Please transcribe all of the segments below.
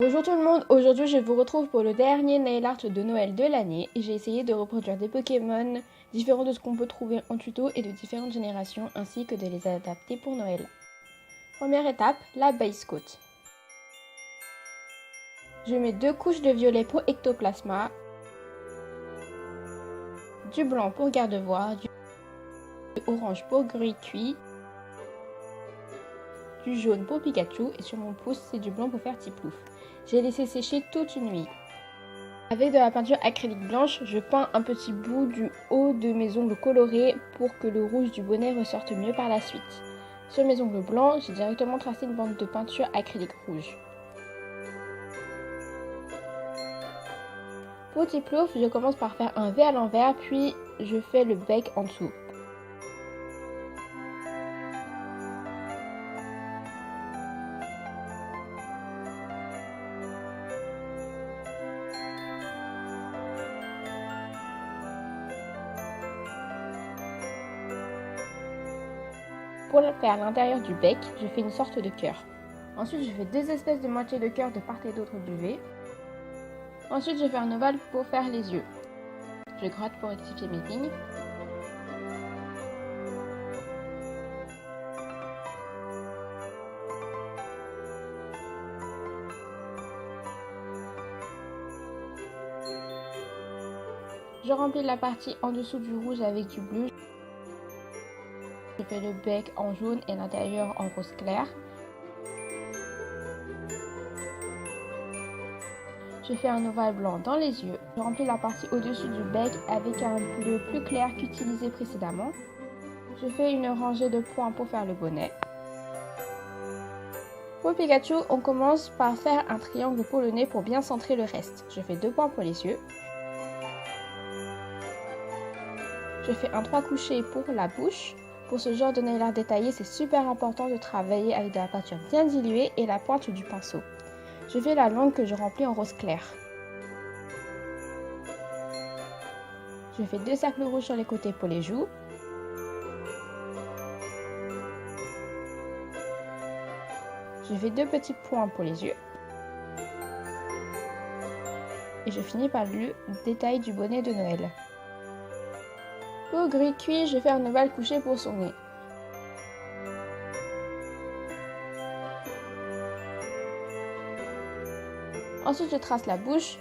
Bonjour tout le monde, aujourd'hui je vous retrouve pour le dernier nail art de Noël de l'année et j'ai essayé de reproduire des Pokémon différents de ce qu'on peut trouver en tuto et de différentes générations ainsi que de les adapter pour Noël. Première étape, la base coat. Je mets 2 couches de violet pour ectoplasma, du blanc pour Gardevoir, du orange pour gris cuit, du jaune pour Pikachu et sur mon pouce c'est du blanc pour faire Tiplouf. J'ai laissé sécher toute une nuit. Avec de la peinture acrylique blanche, je peins un petit bout du haut de mes ongles colorés pour que le rouge du bonnet ressorte mieux par la suite. Sur mes ongles blancs, j'ai directement tracé une bande de peinture acrylique rouge. Pour Tiplouf, je commence par faire un V à l'envers, puis je fais le bec en dessous. Pour faire l'intérieur du bec, je fais une sorte de cœur. Ensuite, je fais 2 espèces de moitié de cœur de part et d'autre du V. Ensuite, je fais un ovale pour faire les yeux. Je gratte pour rectifier mes lignes. Je remplis la partie en dessous du rouge avec du bleu. Je fais le bec en jaune et l'intérieur en rose clair. Je fais un ovale blanc dans les yeux. Je remplis la partie au-dessus du bec avec un bleu plus clair qu'utilisé précédemment. Je fais une rangée de points pour faire le bonnet. Pour Pikachu, on commence par faire un triangle pour le nez pour bien centrer le reste. Je fais 2 points pour les yeux. Je fais un 3 couchés pour la bouche. Pour ce genre de nail art détaillé, c'est super important de travailler avec de la peinture bien diluée et la pointe du pinceau. Je fais la langue que je remplis en rose clair. Je fais 2 cercles rouges sur les côtés pour les joues. Je fais 2 petits points pour les yeux. Et je finis par le détail du bonnet de Noël. Pour gris cuit, je fais un ovale couché pour son nez. Ensuite, je trace la bouche.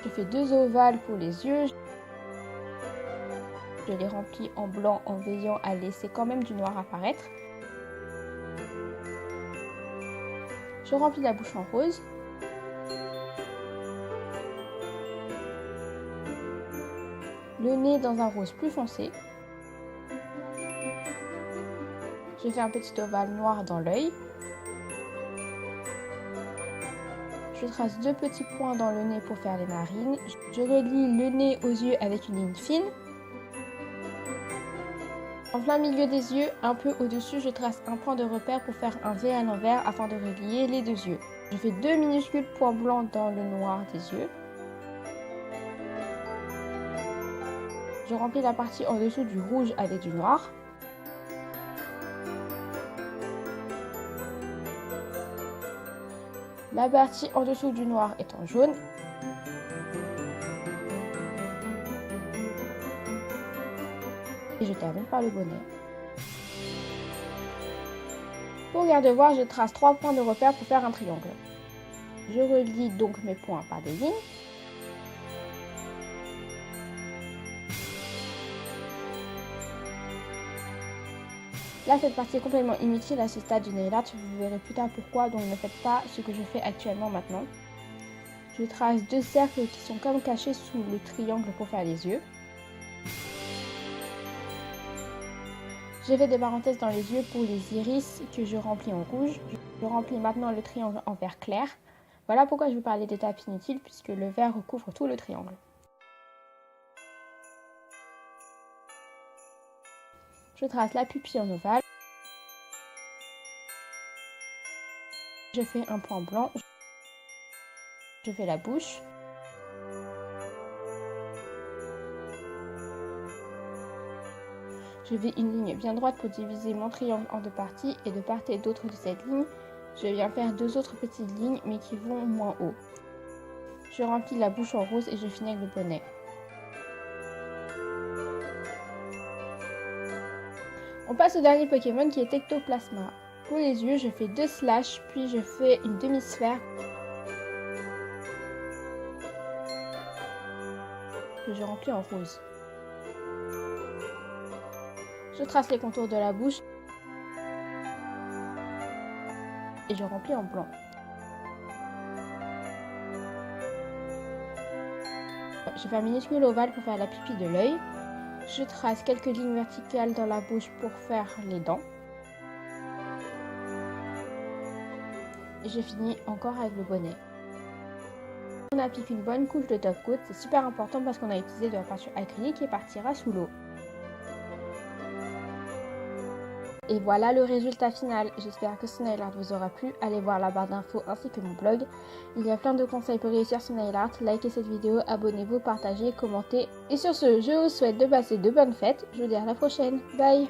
Je fais 2 ovales pour les yeux. Je les remplis en blanc en veillant à laisser quand même du noir apparaître. Je remplis la bouche en rose. Le nez dans un rose plus foncé. Je fais un petit ovale noir dans l'œil. Je trace 2 petits points dans le nez pour faire les narines. Je relie le nez aux yeux avec une ligne fine. En plein milieu des yeux, un peu au-dessus, je trace un point de repère pour faire un V à l'envers afin de relier les 2 yeux. Je fais 2 minuscules points blancs dans le noir des yeux. Je remplis la partie en dessous du rouge avec du noir. La partie en dessous du noir est en jaune. Et je termine par le bonnet. Pour Gardevoir, je trace 3 points de repère pour faire un triangle. Je relie donc mes points par des lignes. Là, cette partie est complètement inutile à ce stade du nail art, vous verrez plus tard pourquoi, donc ne faites pas ce que je fais actuellement maintenant. Je trace 2 cercles qui sont comme cachés sous le triangle pour faire les yeux. J'ai fait des parenthèses dans les yeux pour les iris que je remplis en rouge. Je remplis maintenant le triangle en vert clair. Voilà pourquoi je vous parlais d'étapes inutiles, puisque le vert recouvre tout le triangle. Je trace la pupille en ovale. Je fais un point blanc. Je fais la bouche. Je fais une ligne bien droite pour diviser mon triangle en 2 parties et de part et d'autre de cette ligne, je viens faire 2 autres petites lignes mais qui vont moins haut. Je remplis la bouche en rose et je finis avec le bonnet. On passe au dernier Pokémon qui est Ectoplasma. Pour les yeux, je fais 2 slash, puis je fais une demi-sphère que je remplis en rose. Je trace les contours de la bouche et je remplis en blanc. Je fais un minuscule ovale pour faire la pupille de l'œil. Je trace quelques lignes verticales dans la bouche pour faire les dents. Et je finis encore avec le bonnet. On applique une bonne couche de top coat, c'est super important parce qu'on a utilisé de la peinture acrylique et partira sous l'eau. Et voilà le résultat final. J'espère que ce nail art vous aura plu. Allez voir la barre d'infos ainsi que mon blog. Il y a plein de conseils pour réussir ce nail art. Likez cette vidéo, abonnez-vous, partagez, commentez. Et sur ce, je vous souhaite de passer de bonnes fêtes. Je vous dis à la prochaine. Bye!